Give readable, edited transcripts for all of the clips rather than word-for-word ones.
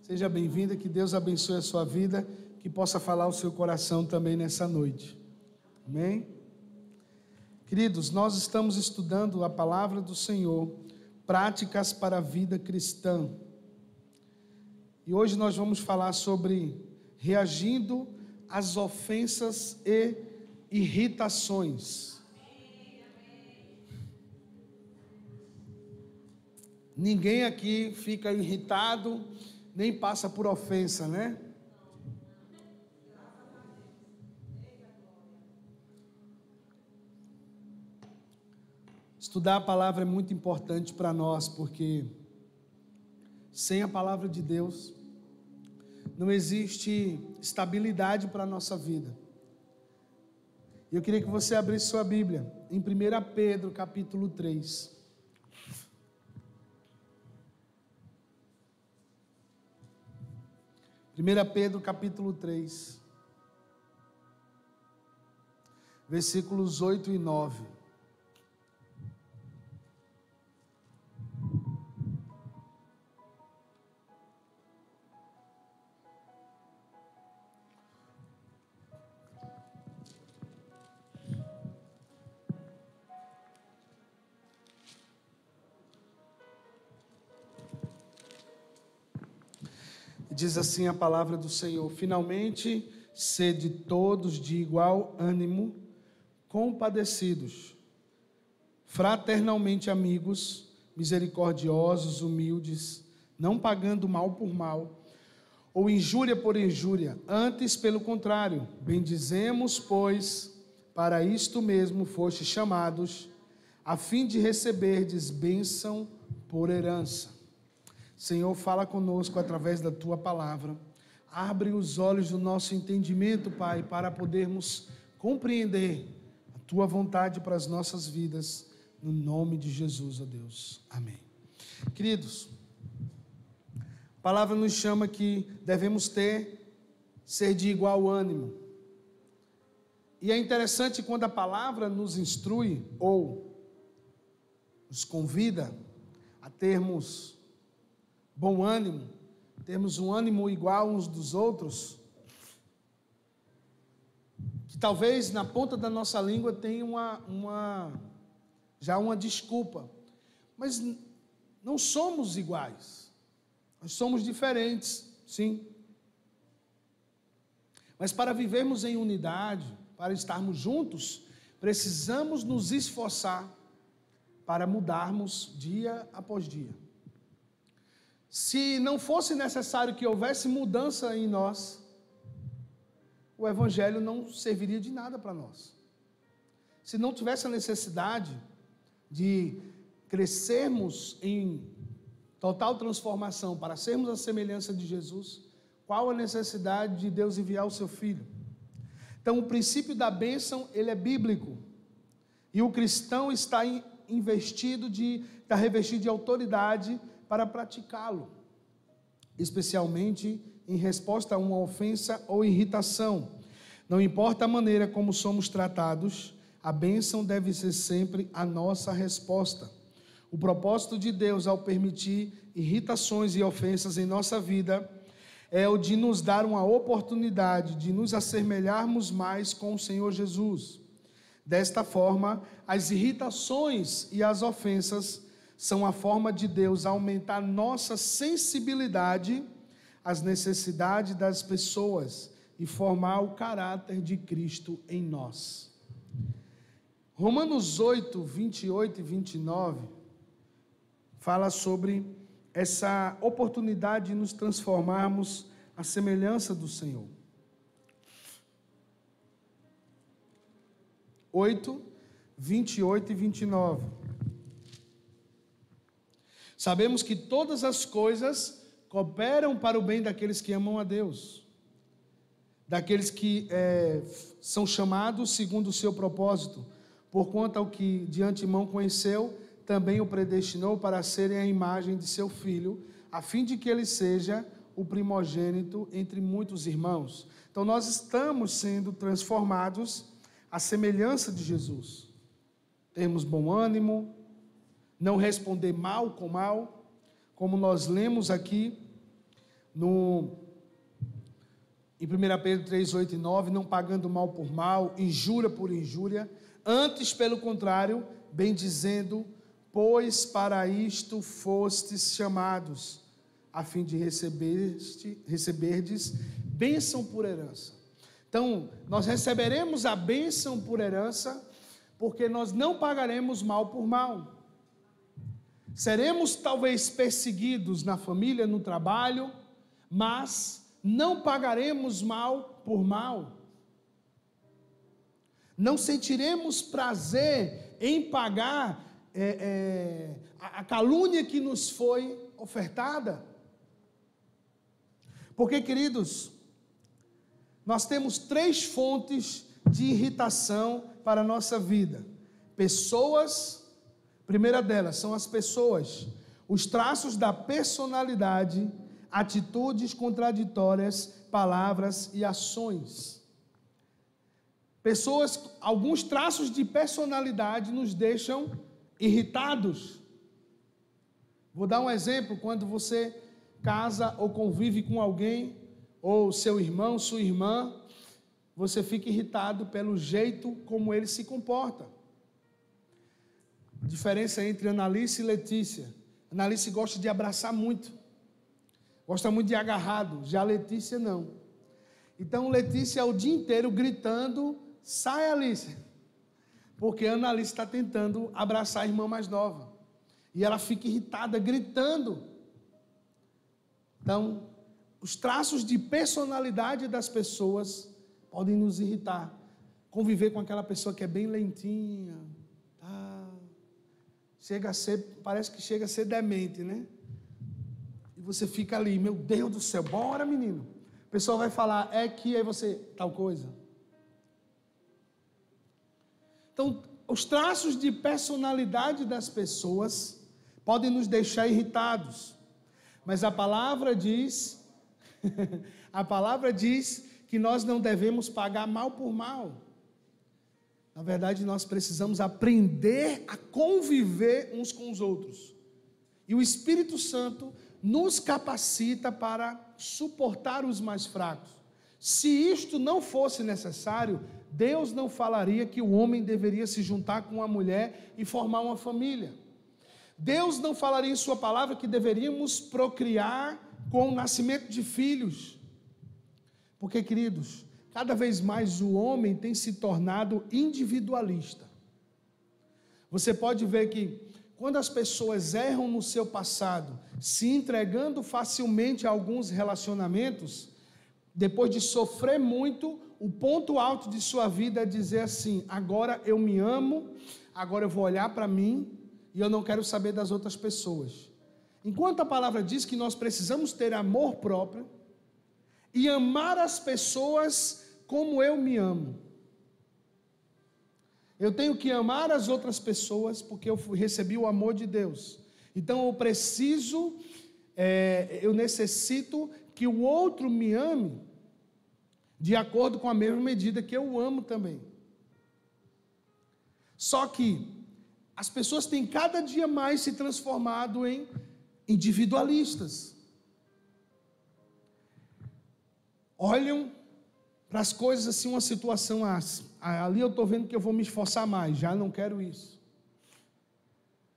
Seja bem-vinda, que Deus abençoe a sua vida, que possa falar o seu coração também nessa noite. Amém? Queridos, nós estamos estudando a palavra do Senhor, práticas para a vida cristã. E hoje nós vamos falar sobre reagindo às ofensas e irritações. Ninguém aqui fica irritado, nem passa por ofensa, né? Estudar a palavra é muito importante para nós, porque sem a palavra de Deus, não existe estabilidade para a nossa vida. E eu queria que você abrisse sua Bíblia, em 1 Pedro, capítulo 3. 1 Pedro capítulo 3, versículos 8 e 9. Diz assim a palavra do Senhor: finalmente, sede todos de igual ânimo, compadecidos, fraternalmente amigos, misericordiosos, humildes, não pagando mal por mal, ou injúria por injúria, antes pelo contrário, bendizemos, pois, para isto mesmo fostes chamados, a fim de receberdes bênção por herança. Senhor, fala conosco através da Tua palavra. Abre os olhos do nosso entendimento, Pai, para podermos compreender a Tua vontade para as nossas vidas, no nome de Jesus, ó Deus. Amém. Queridos, a palavra nos chama que devemos ser de igual ânimo. E é interessante quando a palavra nos instrui ou nos convida a termos bom ânimo, termos um ânimo igual uns dos outros, que talvez na ponta da nossa língua tenha já uma desculpa, mas não somos iguais, nós somos diferentes, sim, mas para vivermos em unidade, para estarmos juntos, precisamos nos esforçar para mudarmos dia após dia. Se não fosse necessário que houvesse mudança em nós, o Evangelho não serviria de nada para nós. Se não tivesse a necessidade de crescermos em total transformação para sermos a semelhança de Jesus, qual a necessidade de Deus enviar o seu Filho? Então, o princípio da bênção, ele é bíblico. E o cristão está revestido de autoridade para praticá-lo, especialmente em resposta a uma ofensa ou irritação. Não importa a maneira como somos tratados, a bênção deve ser sempre a nossa resposta. O propósito de Deus ao permitir irritações e ofensas em nossa vida é o de nos dar uma oportunidade de nos assemelharmos mais com o Senhor Jesus. Desta forma, as irritações e as ofensas são a forma de Deus aumentar nossa sensibilidade às necessidades das pessoas e formar o caráter de Cristo em nós. Romanos 8, 28 e 29 fala sobre essa oportunidade de nos transformarmos à semelhança do Senhor. 8, 28 e 29. Sabemos que todas as coisas cooperam para o bem daqueles que amam a Deus, daqueles que são chamados segundo o seu propósito, porquanto ao que de antemão conheceu, também o predestinou para serem a imagem de seu Filho, a fim de que ele seja o primogênito entre muitos irmãos. Então nós estamos sendo transformados à semelhança de Jesus, termos bom ânimo, não responder mal com mal, como nós lemos aqui em 1 Pedro 3, 8 e 9, não pagando mal por mal, injúria por injúria, antes, pelo contrário, bendizendo, pois para isto fostes chamados, a fim de receberdes bênção por herança. Então, nós receberemos a bênção por herança, porque nós não pagaremos mal por mal. Seremos talvez perseguidos na família, no trabalho, mas não pagaremos mal por mal. Não sentiremos prazer em pagar a calúnia que nos foi ofertada. Porque, queridos, nós temos 3 fontes de irritação para a nossa vida. Pessoas, primeira delas são as pessoas, os traços da personalidade, atitudes contraditórias, palavras e ações. Pessoas, alguns traços de personalidade nos deixam irritados. Vou dar um exemplo: quando você casa ou convive com alguém, ou seu irmão, sua irmã, você fica irritado pelo jeito como ele se comporta. A diferença entre Analice e Letícia: Analice gosta de abraçar muito, gosta muito de agarrado, já Letícia não. Então Letícia o dia inteiro gritando: sai, Alice, porque a Analice está tentando abraçar a irmã mais nova, e ela fica irritada, gritando. Então, os traços de personalidade das pessoas podem nos irritar. Conviver com aquela pessoa que é bem lentinha, parece que chega a ser demente, né? E você fica ali: meu Deus do céu, bora, menino. A pessoa vai falar, aí você, tal coisa. Então, os traços de personalidade das pessoas podem nos deixar irritados. Mas a palavra diz, que nós não devemos pagar mal por mal. Na verdade, nós precisamos aprender a conviver uns com os outros. E o Espírito Santo nos capacita para suportar os mais fracos. Se isto não fosse necessário, Deus não falaria que o homem deveria se juntar com uma mulher e formar uma família. Deus não falaria em sua palavra que deveríamos procriar com o nascimento de filhos. Porque, queridos, cada vez mais o homem tem se tornado individualista. Você pode ver que quando as pessoas erram no seu passado, se entregando facilmente a alguns relacionamentos, depois de sofrer muito, o ponto alto de sua vida é dizer assim: agora eu me amo, agora eu vou olhar para mim e eu não quero saber das outras pessoas. Enquanto a palavra diz que nós precisamos ter amor próprio e amar as pessoas como eu me amo. Eu tenho que amar as outras pessoas porque eu recebi o amor de Deus. Então eu necessito que o outro me ame de acordo com a mesma medida que eu o amo também. Só que as pessoas têm cada dia mais se transformado em individualistas. Olham para as coisas assim, uma situação ali eu estou vendo que eu vou me esforçar mais, já não quero isso.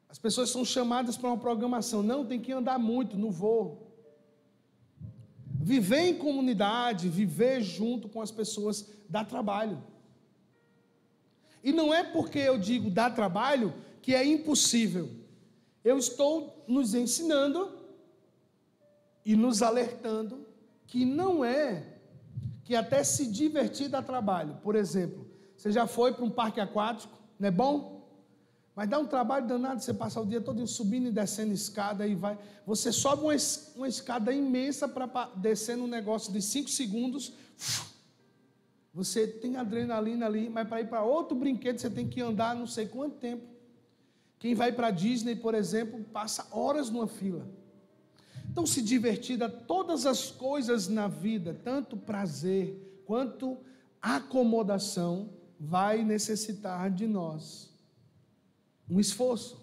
As pessoas são chamadas para uma programação: não, tem que andar muito, não vou. Viver em comunidade, viver junto com as pessoas dá trabalho. E não é porque eu digo dá trabalho que é impossível. Eu estou nos ensinando e nos alertando que não é, que até se divertir dá trabalho. Por exemplo, você já foi para um parque aquático, não é bom? Mas dá um trabalho danado você passar o dia todo subindo e descendo escada e vai. Você sobe uma escada imensa para descer num negócio de 5 segundos. Você tem adrenalina ali, mas para ir para outro brinquedo você tem que andar não sei quanto tempo. Quem vai para a Disney, por exemplo, passa horas numa fila. Então, se divertir dá todas as coisas na vida, tanto prazer quanto acomodação, vai necessitar de nós um esforço.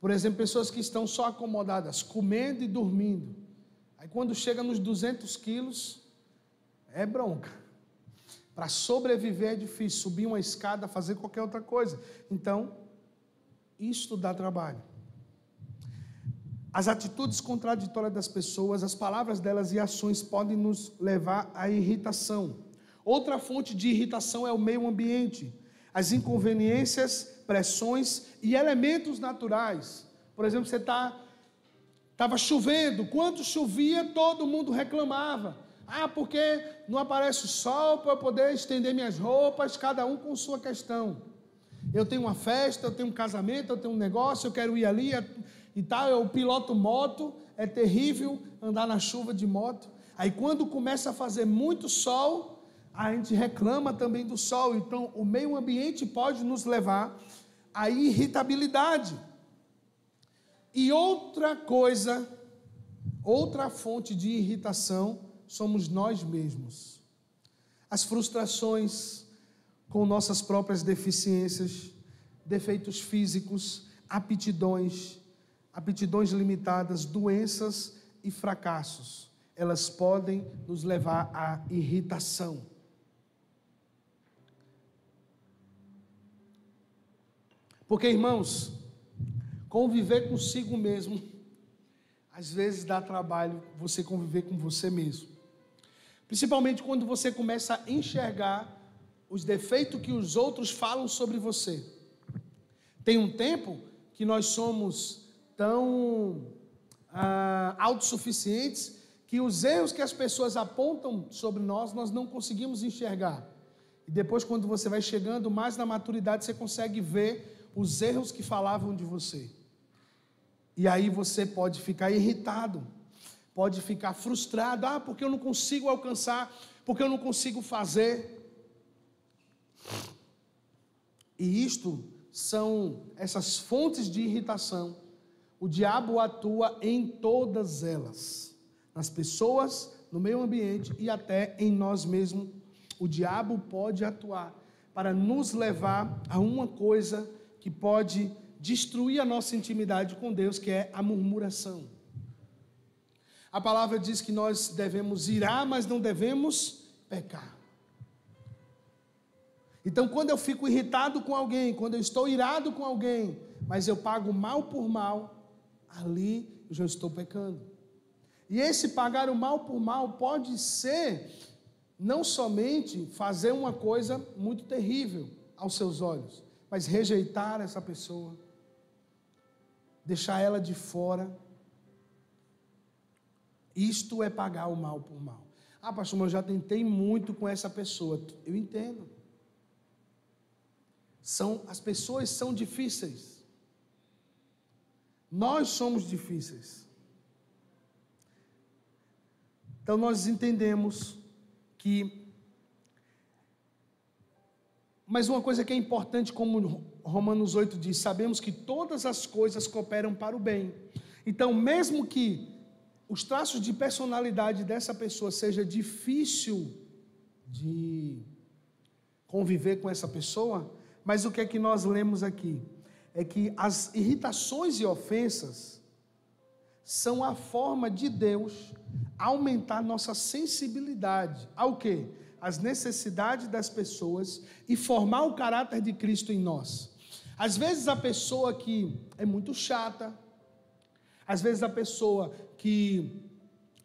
Por exemplo, pessoas que estão só acomodadas, comendo e dormindo. Aí quando chega nos 200 quilos, é bronca. Para sobreviver é difícil, subir uma escada, fazer qualquer outra coisa. Então, isto dá trabalho. As atitudes contraditórias das pessoas, as palavras delas e ações podem nos levar à irritação. Outra fonte de irritação é o meio ambiente, as inconveniências, pressões e elementos naturais. Por exemplo, estava chovendo, quando chovia todo mundo reclamava. Porque não aparece o sol para eu poder estender minhas roupas, cada um com sua questão. Eu tenho uma festa, eu tenho um casamento, eu tenho um negócio, eu quero ir ali e tal, eu piloto moto, é terrível andar na chuva de moto. Aí quando começa a fazer muito sol, a gente reclama também do sol. Então o meio ambiente pode nos levar à irritabilidade. E outra coisa, outra fonte de irritação, somos nós mesmos. As frustrações com nossas próprias deficiências, defeitos físicos, aptidões limitadas, doenças e fracassos, elas podem nos levar à irritação. Porque, irmãos, conviver consigo mesmo, às vezes dá trabalho você conviver com você mesmo. Principalmente quando você começa a enxergar os defeitos que os outros falam sobre você. Tem um tempo que nós somos tão autossuficientes que os erros que as pessoas apontam sobre nós não conseguimos enxergar. E depois, quando você vai chegando mais na maturidade, você consegue ver os erros que falavam de você. E aí você pode ficar irritado, pode ficar frustrado, porque eu não consigo alcançar, porque eu não consigo fazer. E isto são essas fontes de irritação. O diabo atua em todas elas, nas pessoas, no meio ambiente e até em nós mesmos. O diabo pode atuar para nos levar a uma coisa que pode destruir a nossa intimidade com Deus, que é a murmuração. A palavra diz que nós devemos irar, mas não devemos pecar. Então, quando eu fico irritado com alguém, quando eu estou irado com alguém, mas eu pago mal por mal, ali eu já estou pecando. E esse pagar o mal por mal pode ser não somente fazer uma coisa muito terrível aos seus olhos, mas rejeitar essa pessoa, deixar ela de fora. Isto é pagar o mal por mal. Pastor, mas eu já tentei muito com essa pessoa. Eu entendo. As pessoas são difíceis. Nós somos difíceis. Então nós entendemos que... Mas uma coisa que é importante, como Romanos 8 diz, sabemos que todas as coisas cooperam para o bem. Então, mesmo que os traços de personalidade dessa pessoa seja difícil de conviver com essa pessoa, mas o que é que nós lemos aqui? É que as irritações e ofensas são a forma de Deus aumentar nossa sensibilidade ao quê? As necessidades das pessoas e formar o caráter de Cristo em nós. Às vezes a pessoa que é muito chata, às vezes a pessoa que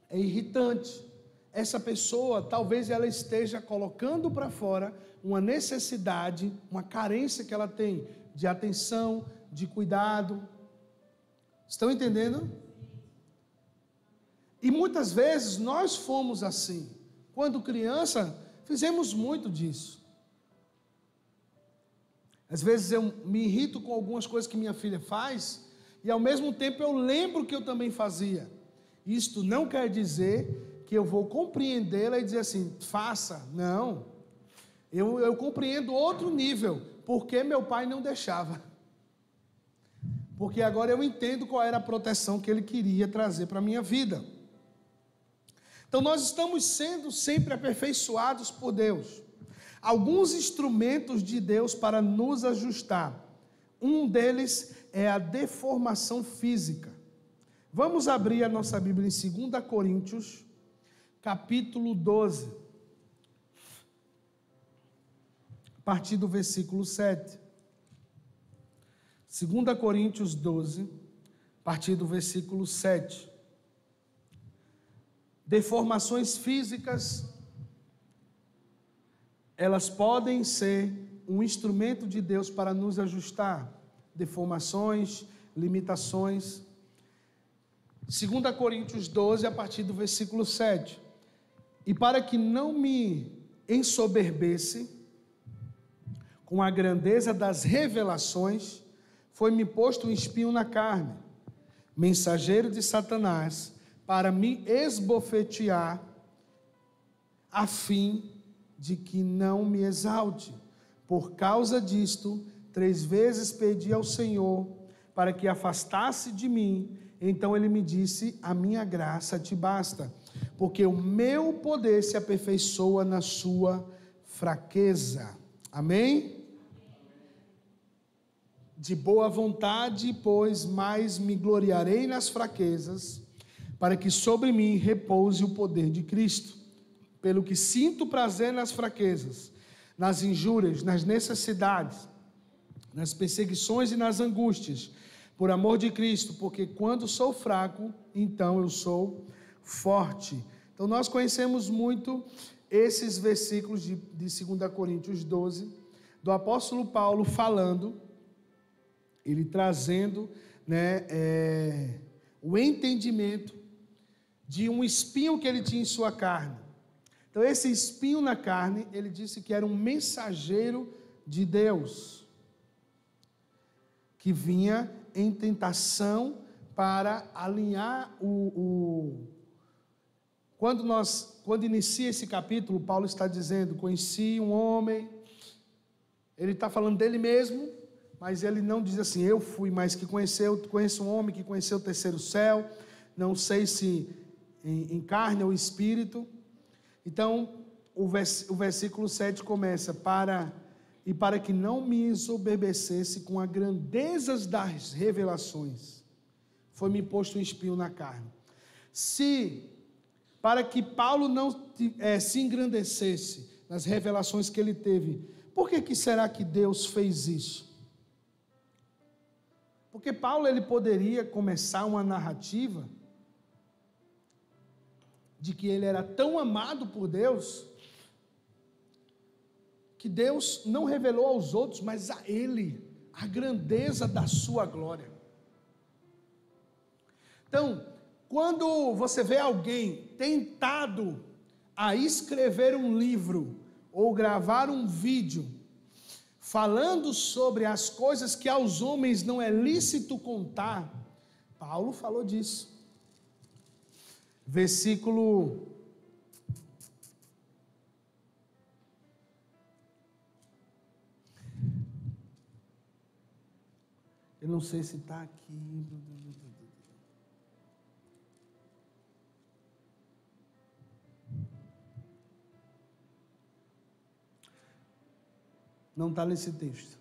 é irritante, essa pessoa talvez ela esteja colocando para fora uma necessidade, uma carência que ela tem de atenção, de cuidado. Estão entendendo? E muitas vezes nós fomos assim. Quando criança, fizemos muito disso. Às vezes eu me irrito com algumas coisas que minha filha faz, e ao mesmo tempo eu lembro que eu também fazia. Isto não quer dizer que eu vou compreendê-la e dizer assim, faça. Não. Eu compreendo outro nível, porque meu pai não deixava. Porque agora eu entendo qual era a proteção que ele queria trazer para a minha vida. Então nós estamos sendo sempre aperfeiçoados por Deus. Alguns instrumentos de Deus para nos ajustar. Um deles é a deformação física. Vamos abrir a nossa Bíblia em 2 Coríntios, capítulo 12, a partir do versículo 7. 2 Coríntios 12, a partir do versículo 7. Deformações físicas, elas podem ser um instrumento de Deus para nos ajustar. Deformações, limitações. 2 Coríntios 12, a partir do versículo 7. E para que não me ensoberbesse com a grandeza das revelações, foi-me posto um espinho na carne, mensageiro de Satanás, para me esbofetear, a fim de que não me exalte. Por causa disto, 3 vezes pedi ao Senhor para que afastasse de mim. Então ele me disse: a minha graça te basta, porque o meu poder se aperfeiçoa na sua fraqueza. Amém? De boa vontade, pois, mais me gloriarei nas fraquezas, para que sobre mim repouse o poder de Cristo. Pelo que sinto prazer nas fraquezas, nas injúrias, nas necessidades, nas perseguições e nas angústias, por amor de Cristo, porque quando sou fraco, então eu sou forte. Então nós conhecemos muito esses versículos de 2 Coríntios 12, do apóstolo Paulo falando, ele trazendo, o entendimento de um espinho que ele tinha em sua carne. Então esse espinho na carne, ele disse que era um mensageiro de Deus, que vinha em tentação para alinhar Quando inicia esse capítulo, Paulo está dizendo: conheci um homem, ele está falando dele mesmo, mas ele não diz assim: eu fui, mas que conheço um homem que conheceu o terceiro céu, não sei se em carne ou espírito. Então, o versículo 7 começa: para que não me ensoberbecesse com as grandezas das revelações, foi-me posto um espinho na carne. Para que Paulo não se engrandecesse nas revelações que ele teve, por que será que Deus fez isso? Porque Paulo, ele poderia começar uma narrativa de que ele era tão amado por Deus, que Deus não revelou aos outros, mas a ele, a grandeza da sua glória. Então, quando você vê alguém tentado a escrever um livro ou gravar um vídeo falando sobre as coisas que aos homens não é lícito contar, Paulo falou disso. Versículo eu não sei se está aqui. Não está nesse texto.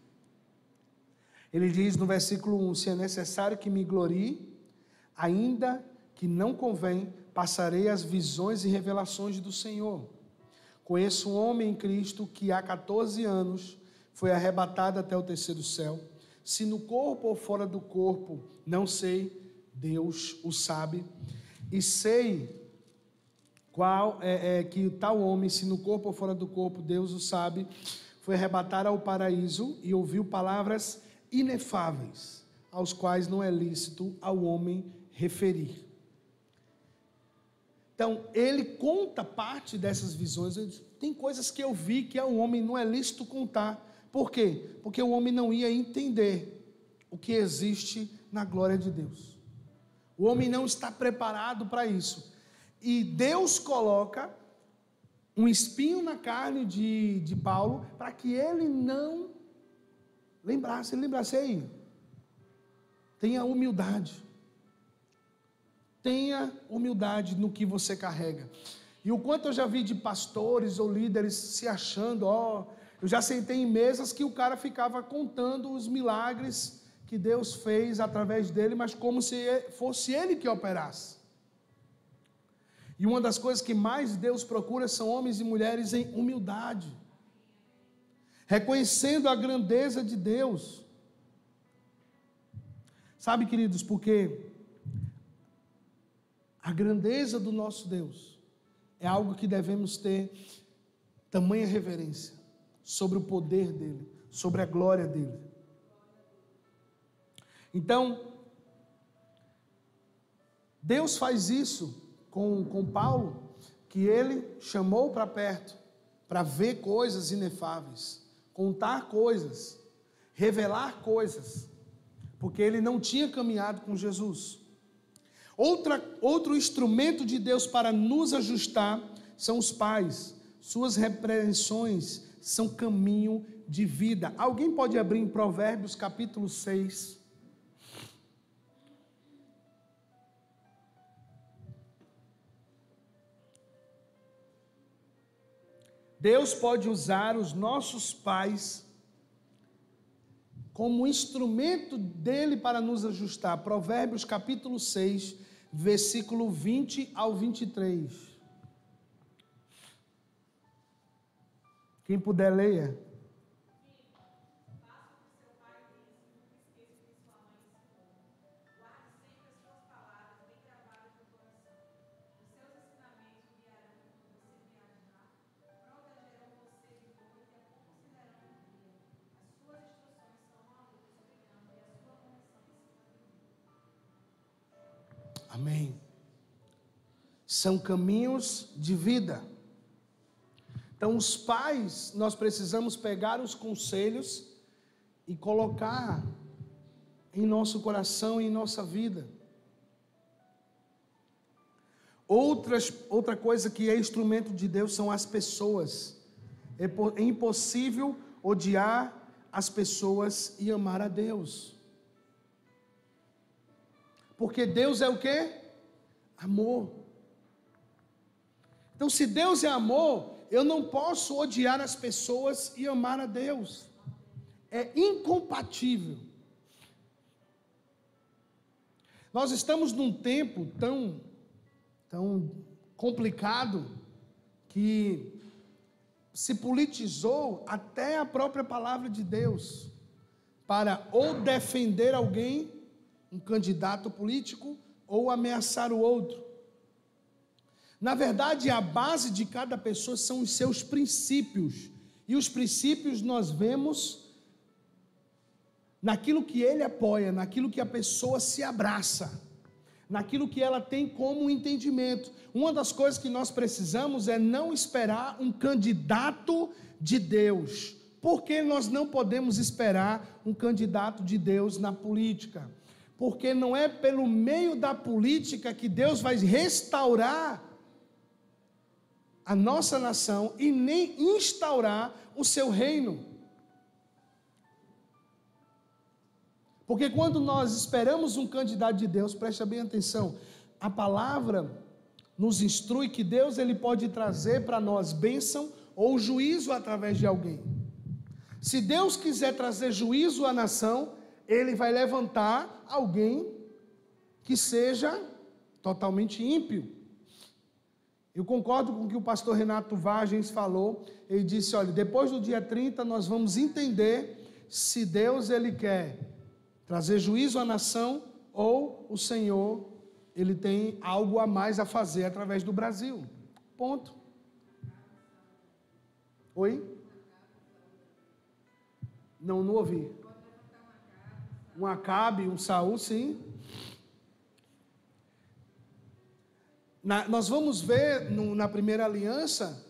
Ele diz no versículo 1: se é necessário que me glorie, ainda que não convém, passarei as visões e revelações do Senhor. Conheço um homem em Cristo que há 14 anos foi arrebatado até o terceiro céu. Se no corpo ou fora do corpo, não sei, Deus o sabe. E sei qual que tal homem, se no corpo ou fora do corpo, Deus o sabe, foi arrebatado ao paraíso e ouviu palavras inefáveis, aos quais não é lícito ao homem referir. Então, ele conta parte dessas visões. Ele diz: tem coisas que eu vi que ao homem não é lícito contar. Por quê? Porque o homem não ia entender o que existe na glória de Deus. O homem não está preparado para isso. E Deus coloca um espinho na carne de Paulo, para que ele não lembrasse. Ele lembrasse aí. Tenha humildade. Tenha humildade no que você carrega. E o quanto eu já vi de pastores ou líderes se achando, eu já sentei em mesas que o cara ficava contando os milagres que Deus fez através dele, mas como se fosse ele que operasse. E uma das coisas que mais Deus procura são homens e mulheres em humildade, reconhecendo a grandeza de Deus. Sabe, queridos, porque a grandeza do nosso Deus é algo que devemos ter tamanha reverência sobre o poder dele, sobre a glória dele. Então, Deus faz isso com Paulo, que ele chamou para perto, para ver coisas inefáveis, contar coisas, revelar coisas, porque ele não tinha caminhado com Jesus. Outro instrumento de Deus para nos ajustar são os pais. Suas repreensões são caminho de vida. Alguém pode abrir em Provérbios capítulo 6. Deus pode usar os nossos pais como instrumento dele para nos ajustar. Provérbios capítulo 6, versículo 20 ao 23. Quem puder, leia. Amém. São caminhos de vida. Então, os pais, nós precisamos pegar os conselhos e colocar em nosso coração e em nossa vida. Outra coisa que é instrumento de Deus são as pessoas. É impossível odiar as pessoas e amar a Deus. Porque Deus é o quê? Amor. Então, se Deus é amor, eu não posso odiar as pessoas e amar a Deus. É incompatível. Nós estamos num tempo tão complicado que se politizou até a própria palavra de Deus para ou defender alguém, um candidato político, ou ameaçar o outro. Na verdade, a base de cada pessoa são os seus princípios, e os princípios nós vemos naquilo que ele apoia, naquilo que a pessoa se abraça, naquilo que ela tem como entendimento. Uma das coisas que nós precisamos é não esperar um candidato de Deus. Por que nós não podemos esperar um candidato de Deus na política? Porque não é pelo meio da política que Deus vai restaurar a nossa nação e nem instaurar o seu reino. Porque quando nós esperamos um candidato de Deus, preste bem atenção, a palavra nos instrui que Deus ele pode trazer para nós bênção ou juízo através de alguém. Se Deus quiser trazer juízo à nação, ele vai levantar alguém que seja totalmente ímpio. Eu concordo com o que o pastor Renato Vargens falou. Ele disse, olha, depois do dia 30 nós vamos entender se Deus ele quer trazer juízo à nação ou o Senhor ele tem algo a mais a fazer através do Brasil. Ponto. Oi? Não ouvi. Um Acabe, um Saul, sim. Nós vamos ver na primeira aliança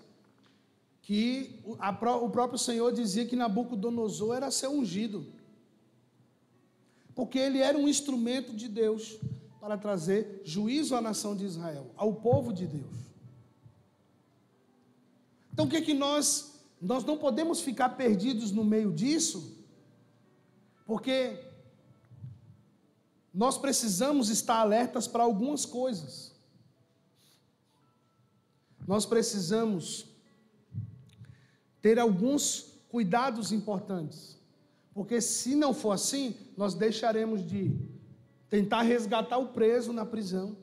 que o próprio Senhor dizia que Nabucodonosor era seu ungido, porque ele era um instrumento de Deus para trazer juízo à nação de Israel, ao povo de Deus. Então o que nós não podemos ficar perdidos no meio disso, porque nós precisamos estar alertas para algumas coisas. Nós precisamos ter alguns cuidados importantes, Porque se não for assim, nós deixaremos de tentar resgatar o preso na prisão.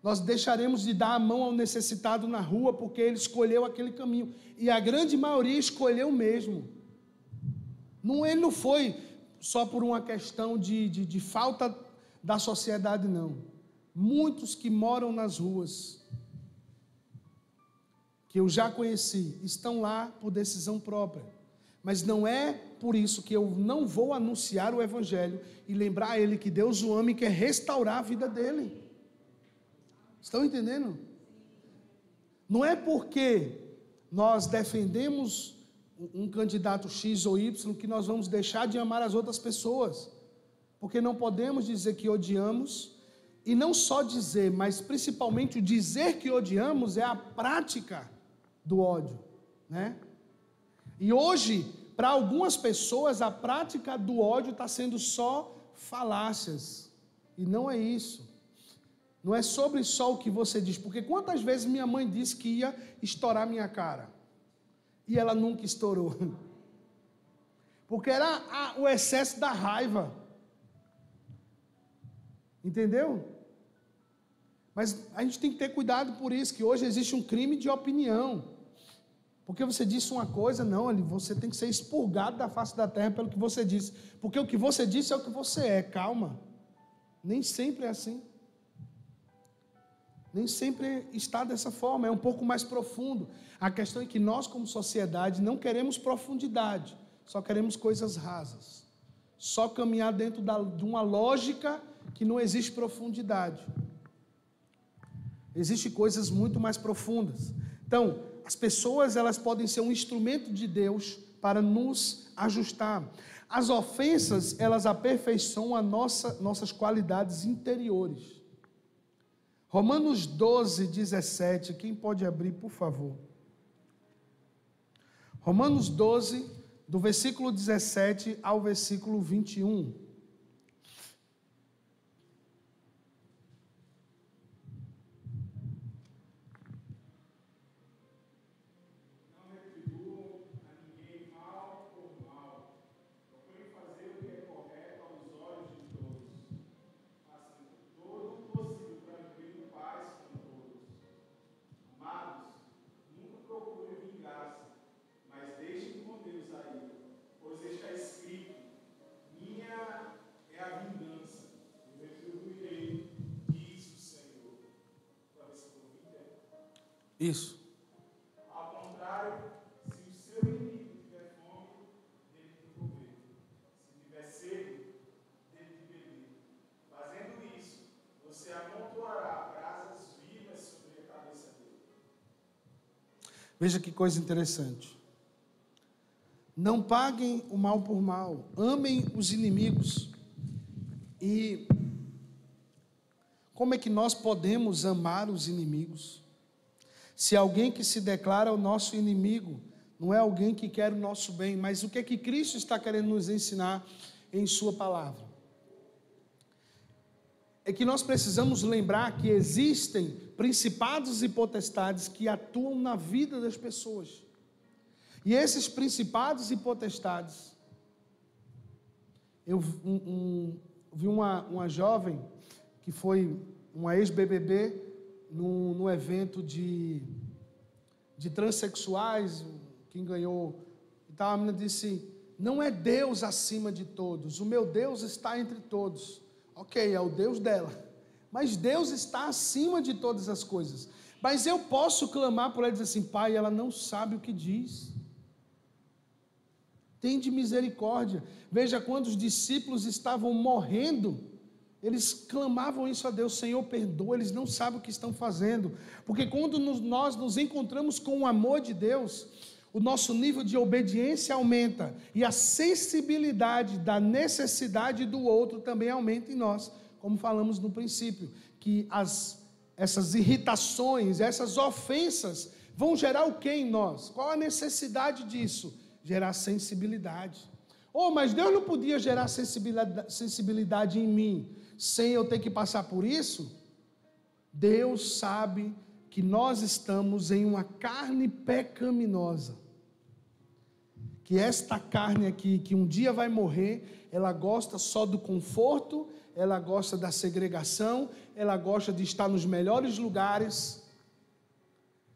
Nós deixaremos de dar a mão ao necessitado na rua, porque ele escolheu aquele caminho. E a grande maioria escolheu mesmo. Ele não foi só por uma questão de falta da sociedade, não. Muitos que moram nas ruas, que eu já conheci, estão lá por decisão própria. Mas não é por isso que eu não vou anunciar o Evangelho e lembrar a ele que Deus o ama e quer restaurar a vida dele. Estão entendendo? Não é porque nós defendemos um candidato X ou Y que nós vamos deixar de amar as outras pessoas. Porque não podemos dizer que odiamos, e não só dizer, mas principalmente o dizer que odiamos é a prática do ódio, né? E hoje, para algumas pessoas, a prática do ódio está sendo só falácias, e não é isso. Não é sobre só o que você diz, porque quantas vezes minha mãe disse que ia estourar minha cara, e ela nunca estourou, porque era o excesso da raiva, entendeu? Mas a gente tem que ter cuidado por isso, que hoje existe um crime de opinião, porque você disse uma coisa, não, você tem que ser expurgado da face da terra pelo que você disse, porque o que você disse é o que você é. Calma, nem sempre é assim. Nem sempre está dessa forma, é um pouco mais profundo. A questão é que nós, como sociedade, não queremos profundidade, só queremos coisas rasas. Só caminhar dentro de uma lógica que não existe profundidade. Existem coisas muito mais profundas. Então, as pessoas, elas podem ser um instrumento de Deus para nos ajustar. As ofensas, elas aperfeiçoam nossas qualidades interiores. Romanos 12, 17, quem pode abrir, por favor? Romanos 12, do versículo 17 ao versículo 21. Isso. Ao contrário, se o seu inimigo tiver fome, dele de comer. Se tiver sede, dele de beber. Fazendo isso, você amontoará brasas vivas sobre a cabeça dele. Veja que coisa interessante. Não paguem o mal por mal, amem os inimigos. E como é que nós podemos amar os inimigos? Se alguém que se declara o nosso inimigo, não é alguém que quer o nosso bem, mas o que é que Cristo está querendo nos ensinar em sua palavra? É que nós precisamos lembrar que existem principados e potestades que atuam na vida das pessoas. E esses principados e potestades, eu vi uma jovem que foi uma ex-BBB, num evento de transexuais, quem ganhou, então a menina disse, não é Deus acima de todos, o meu Deus está entre todos. Ok, é o Deus dela, mas Deus está acima de todas as coisas. Mas eu posso clamar por ela e dizer assim, Pai, ela não sabe o que diz. Tende misericórdia. Veja, quando os discípulos estavam morrendo, eles clamavam isso a Deus, Senhor, perdoa, eles não sabem o que estão fazendo, porque quando nós nos encontramos com o amor de Deus, o nosso nível de obediência aumenta, e a sensibilidade da necessidade do outro também aumenta em nós, como falamos no princípio, que essas irritações, essas ofensas, vão gerar o que em nós? Qual a necessidade disso? Gerar sensibilidade. Mas Deus não podia gerar sensibilidade em mim, sem eu ter que passar por isso? Deus sabe que nós estamos em uma carne pecaminosa, que esta carne aqui, que um dia vai morrer, ela gosta só do conforto, ela gosta da segregação, ela gosta de estar nos melhores lugares.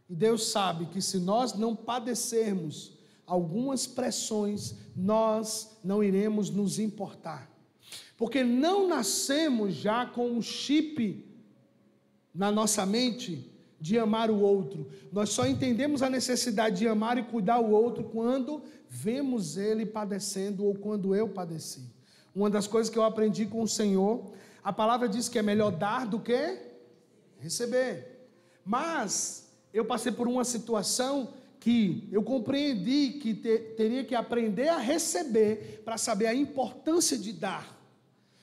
E Deus sabe que se nós não padecermos algumas pressões, nós não iremos nos importar. Porque não nascemos já com um chip na nossa mente de amar o outro. Nós só entendemos a necessidade de amar e cuidar o outro quando vemos ele padecendo ou quando eu padeci. Uma das coisas que eu aprendi com o Senhor, a palavra diz que é melhor dar do que receber. Mas eu passei por uma situação que eu compreendi que teria que aprender a receber para saber a importância de dar.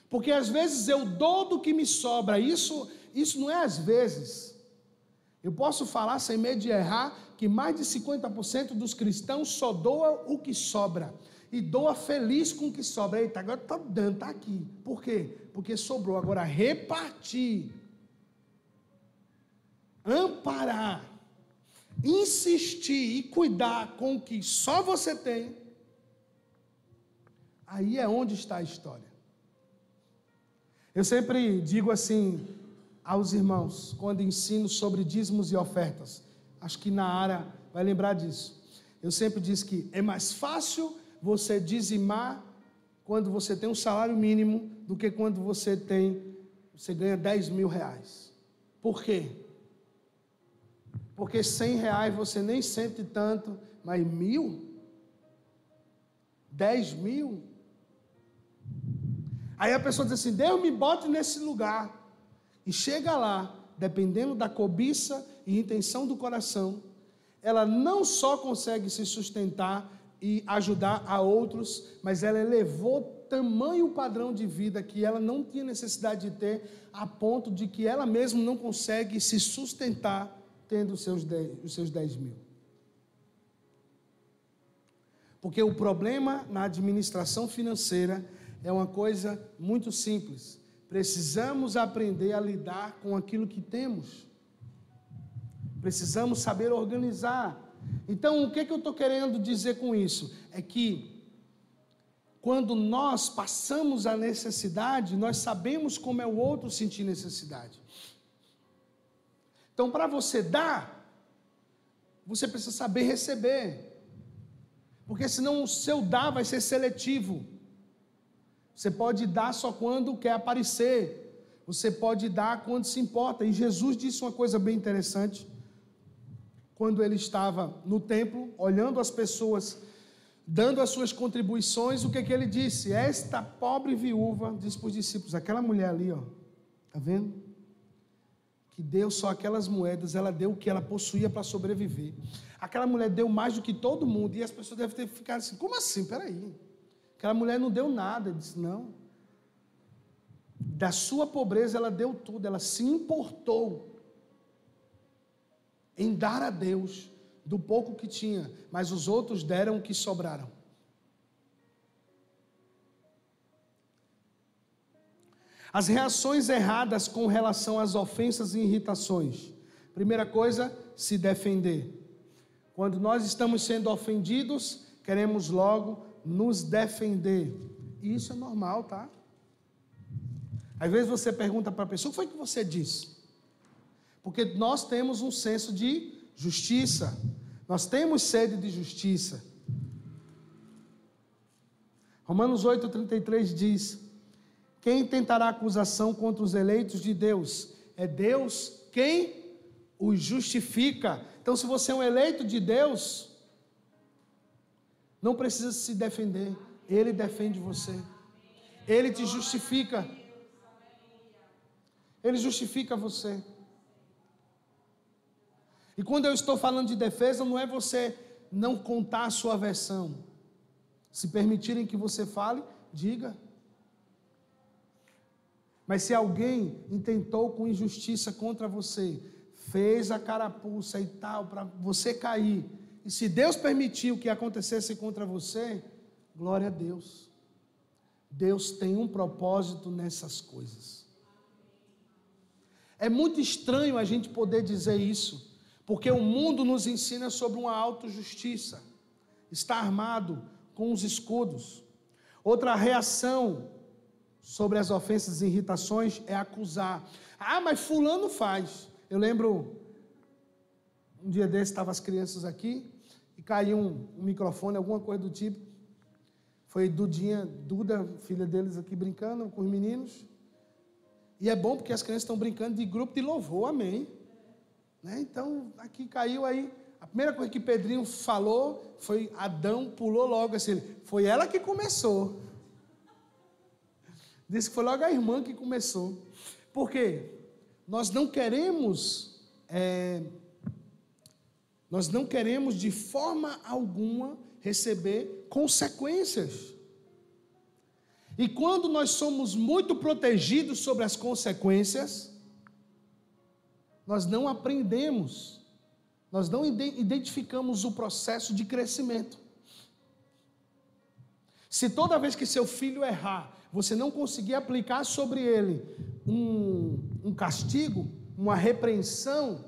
Porque às vezes eu dou do que me sobra. Isso não é às vezes. Eu posso falar sem medo de errar que mais de 50% dos cristãos só doa o que sobra. E doa feliz com o que sobra. Eita, agora está dando, está aqui. Por quê? Porque sobrou. Agora repartir, amparar, insistir e cuidar com o que só você tem, aí é onde está a história. Eu sempre digo assim aos irmãos, quando ensino sobre dízimos e ofertas, acho que Naara vai lembrar disso. Eu sempre disse que é mais fácil você dizimar quando você tem um salário mínimo do que quando você ganha 10 mil reais. Por quê? Porque 100 reais você nem sente tanto, mas 1.000? 10 mil? Aí a pessoa diz assim, Deus me bote nesse lugar. E chega lá, dependendo da cobiça e intenção do coração, ela não só consegue se sustentar e ajudar a outros, mas ela elevou tamanho padrão de vida que ela não tinha necessidade de ter, a ponto de que ela mesma não consegue se sustentar tendo os seus 10 mil. Porque o problema na administração financeira é uma coisa muito simples. Precisamos aprender a lidar com aquilo que temos. Precisamos saber organizar. Então, o que eu estou querendo dizer com isso? É que quando nós passamos a necessidade, nós sabemos como é o outro sentir necessidade. Então, para você dar, você precisa saber receber. Porque senão o seu dar vai ser seletivo. Você pode dar só quando quer aparecer. Você pode dar quando se importa. E Jesus disse uma coisa bem interessante. Quando ele estava no templo, olhando as pessoas, dando as suas contribuições, o que ele disse? Esta pobre viúva, disse para os discípulos, aquela mulher ali, ó, está vendo? Que deu só aquelas moedas, ela deu o que ela possuía para sobreviver. Aquela mulher deu mais do que todo mundo, e as pessoas devem ter ficado assim, como assim? Peraí. Aquela mulher não deu nada. Ele disse, não. Da sua pobreza ela deu tudo, ela se importou em dar a Deus do pouco que tinha, mas os outros deram o que sobraram. As reações erradas com relação às ofensas e irritações. Primeira coisa, se defender. Quando nós estamos sendo ofendidos, queremos logo nos defender. E isso é normal, tá? Às vezes você pergunta para a pessoa, o que foi que você disse? Porque nós temos um senso de justiça. Nós temos sede de justiça. Romanos 8,33 diz, quem tentará acusação contra os eleitos de Deus? É Deus quem os justifica. Então, se você é um eleito de Deus, não precisa se defender. Ele defende você. Ele te justifica. Ele justifica você. E quando eu estou falando de defesa, não é você não contar a sua versão. Se permitirem que você fale, diga. Mas se alguém intentou com injustiça contra você, fez a carapuça e tal, para você cair, e se Deus permitiu que acontecesse contra você, glória a Deus. Deus tem um propósito nessas coisas. É muito estranho a gente poder dizer isso, porque o mundo nos ensina sobre uma autojustiça. Está armado com os escudos. Outra reação sobre as ofensas e irritações é acusar. Ah, mas fulano faz. Eu lembro, um dia desses, estavam as crianças aqui, e caiu um microfone, alguma coisa do tipo. Foi Duda, filha deles aqui, brincando com os meninos. E é bom porque as crianças estão brincando de grupo de louvor, amém. Né? Então, aqui caiu aí. A primeira coisa que Pedrinho falou foi, Adão pulou logo assim, foi ela que começou. Disse que foi logo a irmã que começou. Por quê? Nós não queremos de forma alguma receber consequências. E quando nós somos muito protegidos sobre as consequências, nós não aprendemos, nós não identificamos o processo de crescimento. Se toda vez que seu filho errar, você não conseguir aplicar sobre ele um castigo, uma repreensão,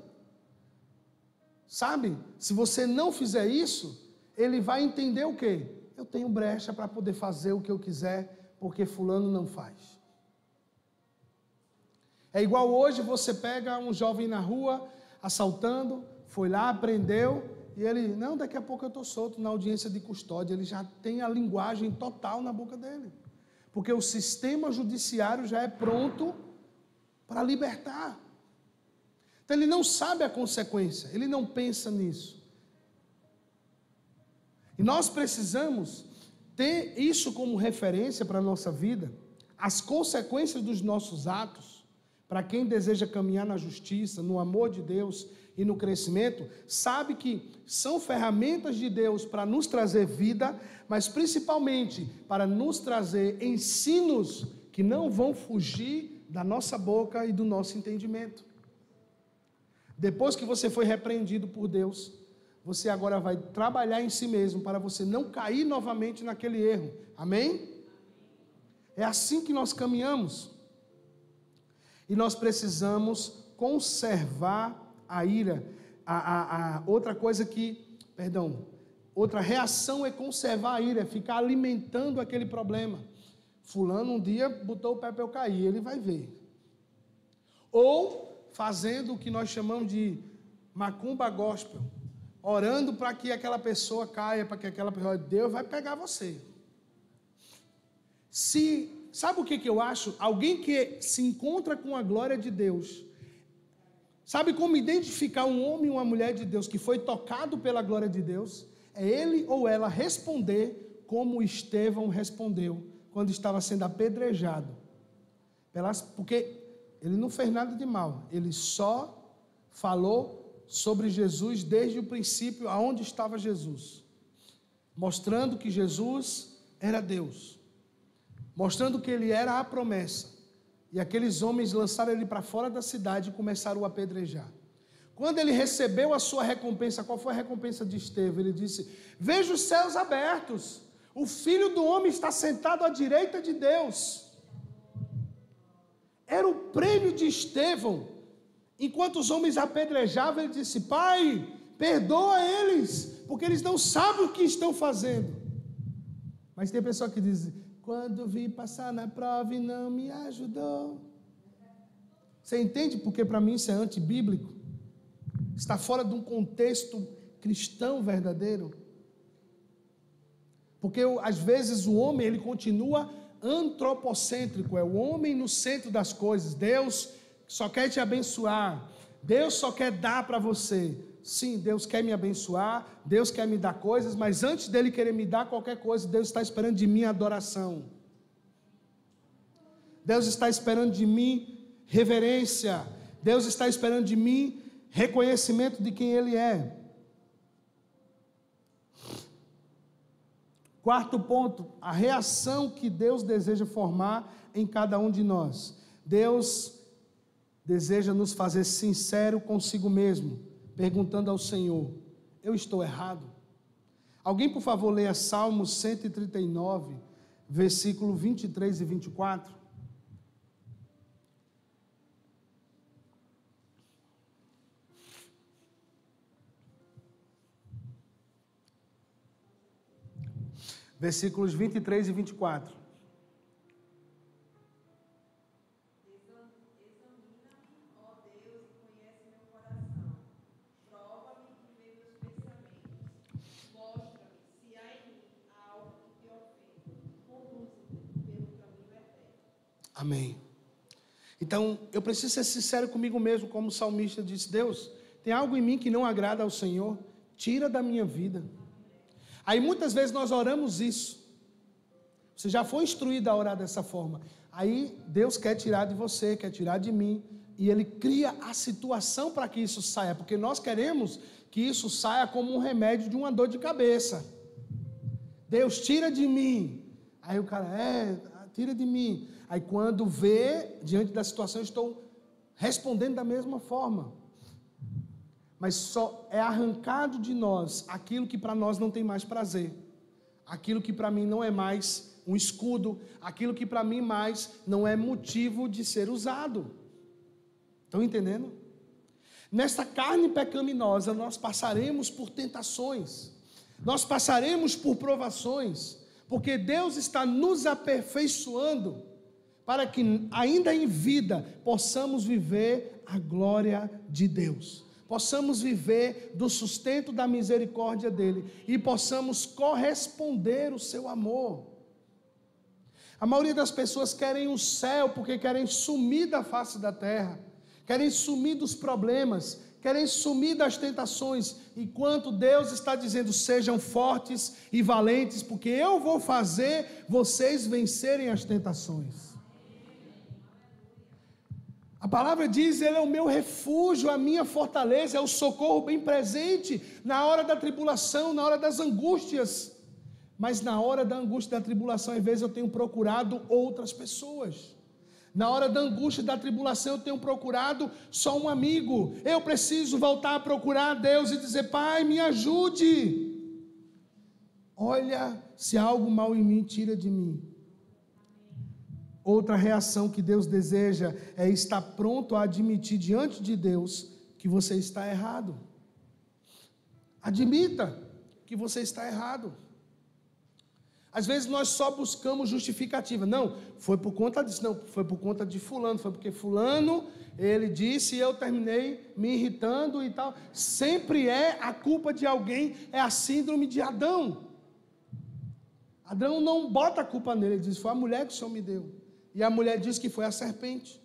sabe? Se você não fizer isso, ele vai entender o quê? Eu tenho brecha para poder fazer o que eu quiser, porque fulano não faz. É igual hoje você pega um jovem na rua, assaltando, foi lá, prendeu, e ele, não, daqui a pouco eu estou solto na audiência de custódia, ele já tem a linguagem total na boca dele. Porque o sistema judiciário já é pronto para libertar. Então ele não sabe a consequência, ele não pensa nisso. E nós precisamos ter isso como referência para a nossa vida, as consequências dos nossos atos, para quem deseja caminhar na justiça, no amor de Deus e no crescimento, sabe que são ferramentas de Deus para nos trazer vida, mas principalmente para nos trazer ensinos que não vão fugir da nossa boca e do nosso entendimento. Depois que você foi repreendido por Deus, você agora vai trabalhar em si mesmo para você não cair novamente naquele erro. Amém? É assim que nós caminhamos. E nós precisamos conservar a ira. Outra reação é conservar a ira, é ficar alimentando aquele problema. Fulano um dia botou o pé para eu cair, ele vai ver. Ou fazendo o que nós chamamos de macumba gospel, orando para que aquela pessoa caia, para que aquela pessoa, Deus vai pegar você. Sabe o que eu acho? Alguém que se encontra com a glória de Deus, sabe como identificar um homem e uma mulher de Deus que foi tocado pela glória de Deus? É ele ou ela responder como Estevão respondeu quando estava sendo apedrejado. Porque ele não fez nada de mal, ele só falou sobre Jesus desde o princípio, aonde estava Jesus, mostrando que Jesus era Deus, mostrando que ele era a promessa. E aqueles homens lançaram ele para fora da cidade e começaram a apedrejar. Quando ele recebeu a sua recompensa, qual foi a recompensa de Estevão? Ele disse, veja os céus abertos, o Filho do Homem está sentado à direita de Deus. Era o prêmio de Estevão. Enquanto os homens apedrejavam, ele disse, Pai, perdoa eles, porque eles não sabem o que estão fazendo. Mas tem pessoa que diz, quando vi passar na prova e não me ajudou. Você entende porque para mim isso é antibíblico? Está fora de um contexto cristão verdadeiro. Porque às vezes o homem ele continua antropocêntrico, é o homem no centro das coisas. Deus só quer te abençoar, Deus só quer dar para você. Sim, Deus quer me abençoar, Deus quer me dar coisas, mas antes dele querer me dar qualquer coisa, Deus está esperando de mim adoração. Deus está esperando de mim reverência. Deus está esperando de mim reconhecimento de quem Ele é. Quarto ponto, a reação que Deus deseja formar em cada um de nós. Deus deseja nos fazer sincero consigo mesmo, perguntando ao Senhor, eu estou errado? Alguém, por favor, leia Salmos 139, versículo 23 e 24. versículos 23 e 24. Examina-me, ó Deus, e conhece meu coração. Prova-me e vê meus pensamentos. Mostra-me se há em mim algo que te ofenda. Conduze-me pelo caminho eterno. Amém. Então, eu preciso ser sincero comigo mesmo, como o salmista disse: Deus, tem algo em mim que não agrada ao Senhor, tira da minha vida. Aí muitas vezes nós oramos isso. Você já foi instruído a orar dessa forma. Aí Deus quer tirar de você, quer tirar de mim, e Ele cria a situação para que isso saia, porque nós queremos que isso saia como um remédio de uma dor de cabeça. Deus, tira de mim. Aí o cara, tira de mim. Aí quando vê, diante da situação, eu estou respondendo da mesma forma. Mas só é arrancado de nós aquilo que para nós não tem mais prazer. Aquilo que para mim não é mais um escudo. Aquilo que para mim mais não é motivo de ser usado. Estão entendendo? Nesta carne pecaminosa nós passaremos por tentações. Nós passaremos por provações. Porque Deus está nos aperfeiçoando para que ainda em vida possamos viver a glória de Deus, possamos viver do sustento da misericórdia dEle e possamos corresponder o seu amor. A maioria das pessoas querem o céu porque querem sumir da face da terra, querem sumir dos problemas, querem sumir das tentações, enquanto Deus está dizendo: sejam fortes e valentes, porque eu vou fazer vocês vencerem as tentações. A palavra diz: Ele é o meu refúgio, a minha fortaleza, é o socorro bem presente na hora da tribulação, na hora das angústias. Mas na hora da angústia e da tribulação, às vezes eu tenho procurado outras pessoas. Na hora da angústia e da tribulação, eu tenho procurado só um amigo. Eu preciso voltar a procurar a Deus e dizer: Pai, me ajude. Olha, se há algo mal em mim, tira de mim. Outra reação que Deus deseja é estar pronto a admitir diante de Deus que você está errado. Admita que você está errado. Às vezes nós só buscamos justificativa. Não, foi por conta disso. Não, foi por conta de fulano. Foi porque fulano, ele disse e eu terminei me irritando e tal. Sempre é a culpa de alguém. É a síndrome de Adão. Adão não bota a culpa nele. Ele diz: foi a mulher que o Senhor me deu. E a mulher diz que foi a serpente.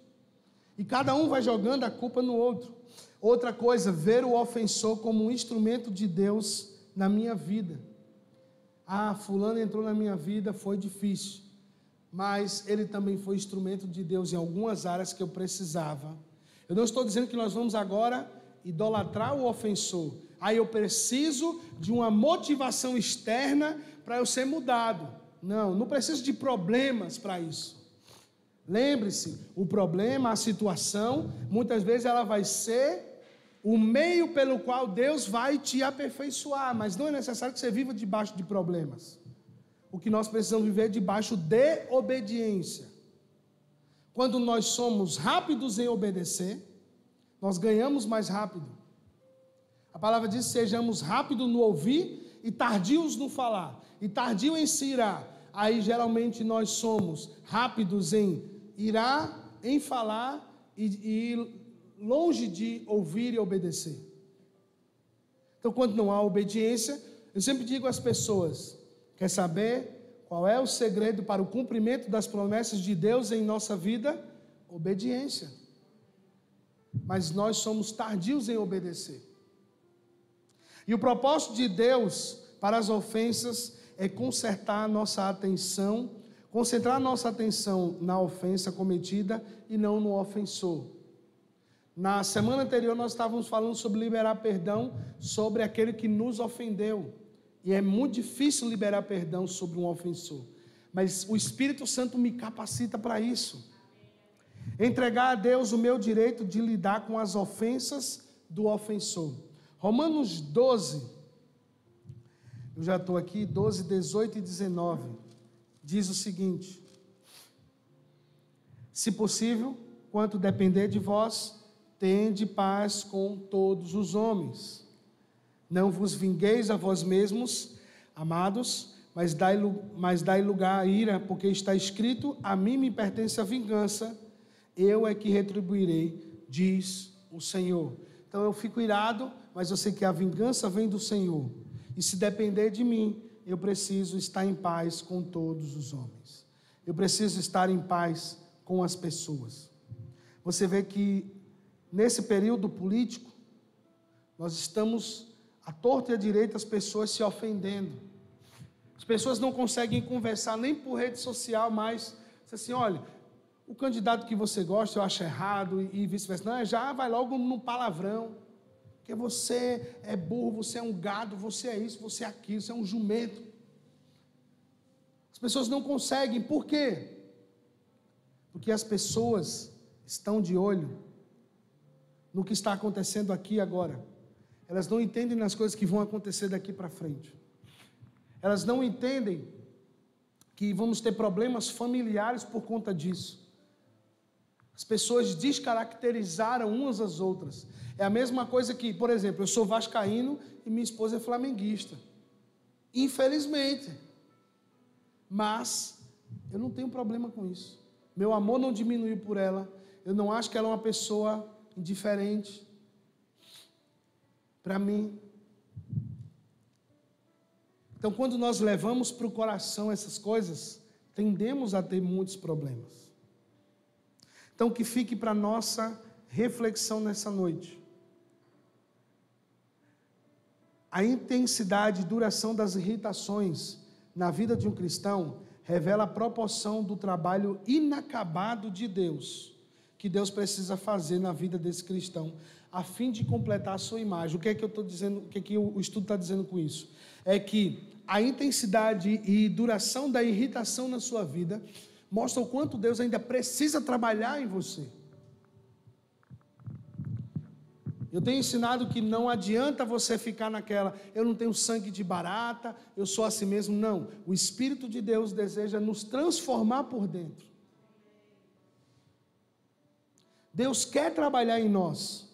E cada um vai jogando a culpa no outro. Outra coisa, ver o ofensor como um instrumento de Deus na minha vida. Fulano entrou na minha vida, foi difícil. Mas ele também foi instrumento de Deus em algumas áreas que eu precisava. Eu não estou dizendo que nós vamos agora idolatrar o ofensor. Aí eu preciso de uma motivação externa para eu ser mudado. Não preciso de problemas para isso. Lembre-se, o problema, a situação, muitas vezes ela vai ser o meio pelo qual Deus vai te aperfeiçoar, mas não é necessário que você viva debaixo de problemas. O que nós precisamos viver é debaixo de obediência. Quando nós somos rápidos em obedecer, nós ganhamos mais rápido. A palavra diz: sejamos rápidos no ouvir e tardios no falar, e tardio em se irar. Aí geralmente nós somos rápidos em irar, em falar e longe de ouvir e obedecer. Então, quando não há obediência, eu sempre digo às pessoas: quer saber qual é o segredo para o cumprimento das promessas de Deus em nossa vida? Obediência. Mas nós somos tardios em obedecer. E o propósito de Deus para as ofensas é consertar a nossa atenção, concentrar a nossa atenção na ofensa cometida e não no ofensor. Na semana anterior nós estávamos falando sobre liberar perdão sobre aquele que nos ofendeu. E é muito difícil liberar perdão sobre um ofensor. Mas o Espírito Santo me capacita para isso. Entregar a Deus o meu direito de lidar com as ofensas do ofensor. Romanos 12, eu já estou aqui, 12, 18 e 19. Diz o seguinte: se possível, quanto depender de vós, tende paz com todos os homens. Não vos vingueis a vós mesmos, amados, mas dai lugar à ira, porque está escrito: a mim me pertence a vingança, eu é que retribuirei, diz o Senhor. Então eu fico irado, mas eu sei que a vingança vem do Senhor, e se depender de mim, eu preciso estar em paz com todos os homens, eu preciso estar em paz com as pessoas. Você vê que nesse período político, nós estamos à torta e à direita, as pessoas se ofendendo. As pessoas não conseguem conversar nem por rede social mais. Assim, olha, o candidato que você gosta eu acho errado e vice-versa. Não, já vai logo no palavrão. Porque você é burro, você é um gado, você é isso, você é aquilo, você é um jumento. As pessoas não conseguem. Por quê? Porque as pessoas estão de olho no que está acontecendo aqui agora. Elas não entendem nas coisas que vão acontecer daqui para frente. Elas não entendem que vamos ter problemas familiares por conta disso. As pessoas descaracterizaram umas às outras. É a mesma coisa que, por exemplo, eu sou vascaíno e minha esposa é flamenguista. Infelizmente. Mas eu não tenho problema com isso. Meu amor não diminuiu por ela. Eu não acho que ela é uma pessoa indiferente para mim. Então, quando nós levamos para o coração essas coisas, tendemos a ter muitos problemas. Então, que fique para a nossa reflexão nessa noite. A intensidade e duração das irritações na vida de um cristão revela a proporção do trabalho inacabado de Deus, que Deus precisa fazer na vida desse cristão, a fim de completar a sua imagem. O que é que eu estou dizendo, o que é que o estudo está dizendo com isso? É que a intensidade e duração da irritação na sua vida mostra o quanto Deus ainda precisa trabalhar em você. Eu tenho ensinado que não adianta você ficar naquela, eu não tenho sangue de barata, eu sou assim mesmo. Não, o Espírito de Deus deseja nos transformar por dentro. Deus quer trabalhar em nós.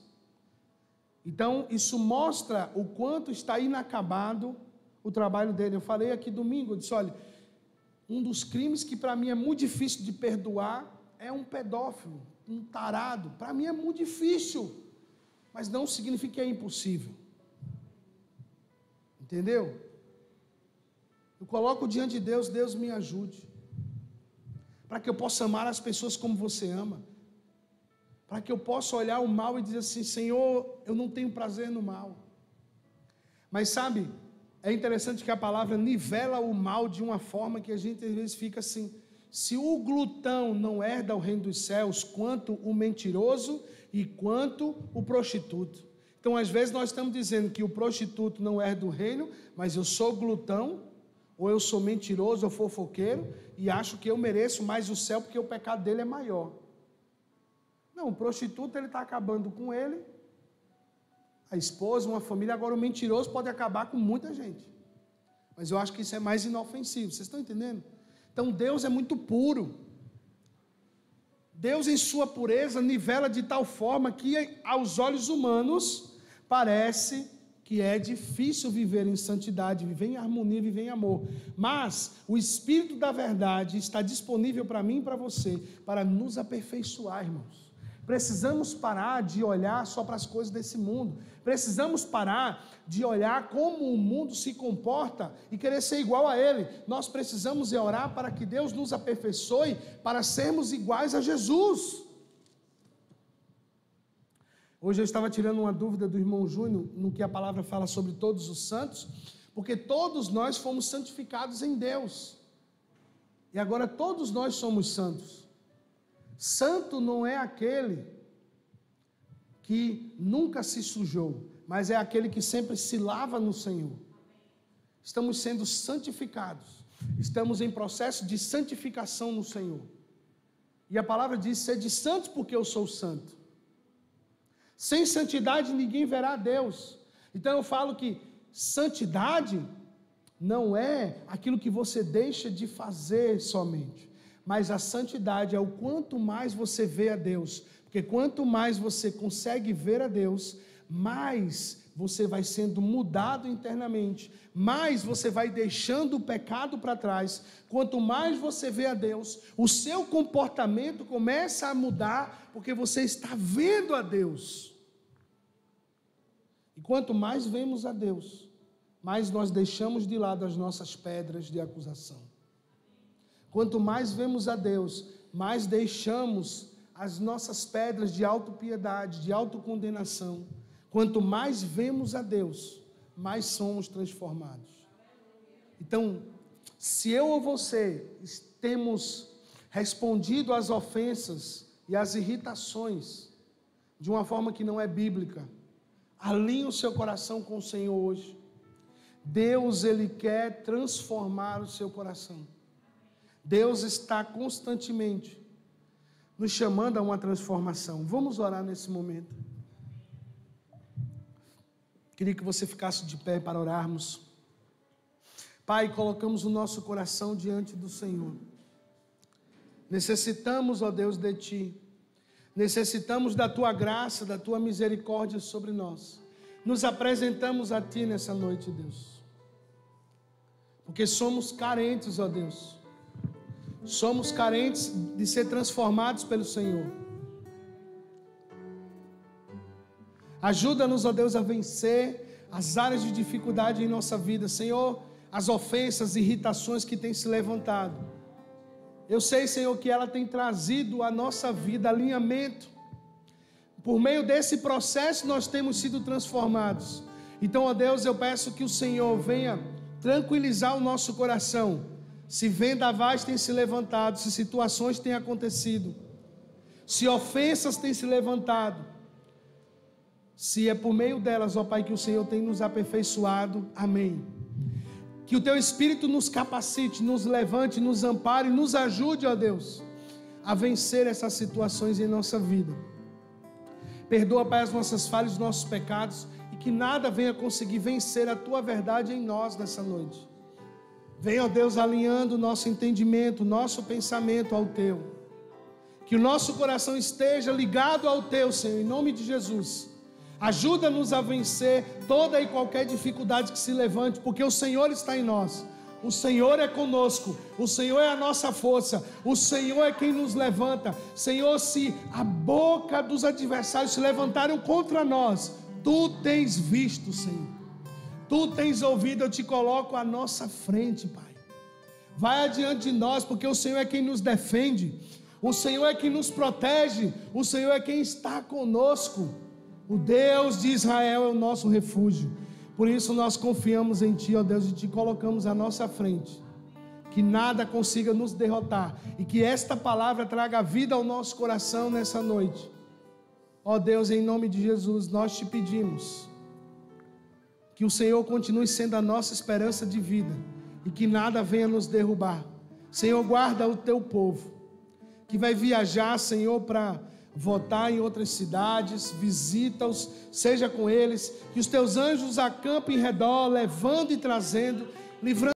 Então, isso mostra o quanto está inacabado o trabalho dele. Eu falei aqui domingo, eu disse, olha, um dos crimes que para mim é muito difícil de perdoar é um pedófilo, um tarado. Para mim é muito difícil, mas não significa que é impossível. Entendeu? Eu coloco diante de Deus, Deus me ajude, para que eu possa amar as pessoas como você ama, para que eu possa olhar o mal e dizer assim, Senhor, eu não tenho prazer no mal. Mas sabe, é interessante que a palavra nivela o mal de uma forma que a gente às vezes fica assim, se o glutão não herda o reino dos céus, quanto o mentiroso e quanto o prostituto. Então às vezes nós estamos dizendo que o prostituto não herda o reino, mas eu sou glutão, ou eu sou mentiroso, ou fofoqueiro, e acho que eu mereço mais o céu porque o pecado dele é maior. Não, o prostituto ele está acabando com ele, a esposa, uma família. Agora o mentiroso pode acabar com muita gente, mas eu acho que isso é mais inofensivo. Vocês estão entendendo? Então Deus é muito puro. Deus em sua pureza nivela de tal forma que aos olhos humanos parece que é difícil viver em santidade, viver em harmonia, viver em amor. Mas o Espírito da verdade está disponível para mim e para você, para nos aperfeiçoar, irmãos. Precisamos parar de olhar só para as coisas desse mundo. Precisamos parar de olhar como o mundo se comporta e querer ser igual a ele. Nós precisamos orar para que Deus nos aperfeiçoe para sermos iguais a Jesus. Hoje eu estava tirando uma dúvida do irmão Júnior no que a palavra fala sobre todos os santos, porque todos nós fomos santificados em Deus. E agora todos nós somos santos. Santo não é aquele que nunca se sujou, mas é aquele que sempre se lava no Senhor. Estamos sendo santificados, estamos em processo de santificação no Senhor. E a palavra diz, sede santos porque eu sou santo. Sem santidade ninguém verá Deus. Então eu falo que santidade não é aquilo que você deixa de fazer somente, mas a santidade é o quanto mais você vê a Deus, porque quanto mais você consegue ver a Deus, mais você vai sendo mudado internamente, mais você vai deixando o pecado para trás. Quanto mais você vê a Deus, o seu comportamento começa a mudar, porque você está vendo a Deus. E quanto mais vemos a Deus, mais nós deixamos de lado as nossas pedras de acusação. Quanto mais vemos a Deus, mais deixamos as nossas pedras de autopiedade, de autocondenação. Quanto mais vemos a Deus, mais somos transformados. Então, se eu ou você temos respondido às ofensas e às irritações de uma forma que não é bíblica, alinhe o seu coração com o Senhor hoje. Deus, Ele quer transformar o seu coração. Deus está constantemente nos chamando a uma transformação. Vamos orar nesse momento. Queria que você ficasse de pé para orarmos. Pai, colocamos o nosso coração diante do Senhor. Necessitamos, ó Deus, de Ti. Necessitamos da Tua graça, da Tua misericórdia sobre nós. Nos apresentamos a Ti nessa noite, Deus. Porque somos carentes, ó Deus. Somos carentes de ser transformados pelo Senhor. Ajuda-nos, ó Deus, a vencer as áreas de dificuldade em nossa vida. Senhor, as ofensas, irritações que têm se levantado. Eu sei, Senhor, que ela tem trazido à nossa vida alinhamento. Por meio desse processo nós temos sido transformados. Então, ó Deus, eu peço que o Senhor venha tranquilizar o nosso coração. Se vendavais têm se levantado, se situações têm acontecido, se ofensas têm se levantado, se é por meio delas, ó Pai, que o Senhor tem nos aperfeiçoado, amém. Que o Teu Espírito nos capacite, nos levante, nos ampare, nos ajude, ó Deus, a vencer essas situações em nossa vida. Perdoa, Pai, as nossas falhas, os nossos pecados, e que nada venha conseguir vencer a Tua verdade em nós nessa noite. Venha, ó Deus, alinhando o nosso entendimento, o nosso pensamento ao Teu. Que o nosso coração esteja ligado ao Teu, Senhor, em nome de Jesus. Ajuda-nos a vencer toda e qualquer dificuldade que se levante, porque o Senhor está em nós. O Senhor é conosco, o Senhor é a nossa força, o Senhor é quem nos levanta. Senhor, se a boca dos adversários se levantaram contra nós, Tu tens visto, Senhor. Tu tens ouvido, eu te coloco à nossa frente, Pai. Vai adiante de nós, porque o Senhor é quem nos defende, o Senhor é quem nos protege, o Senhor é quem está conosco. O Deus de Israel é o nosso refúgio. Por isso nós confiamos em Ti, ó Deus, e Te colocamos à nossa frente. Que nada consiga nos derrotar, e que esta palavra traga vida ao nosso coração nessa noite. Ó Deus, em nome de Jesus, nós Te pedimos que o Senhor continue sendo a nossa esperança de vida, e que nada venha nos derrubar. Senhor, guarda o Teu povo, que vai viajar, Senhor, para votar em outras cidades, visita-os, seja com eles, que os Teus anjos acampem em redor, levando e trazendo, livrando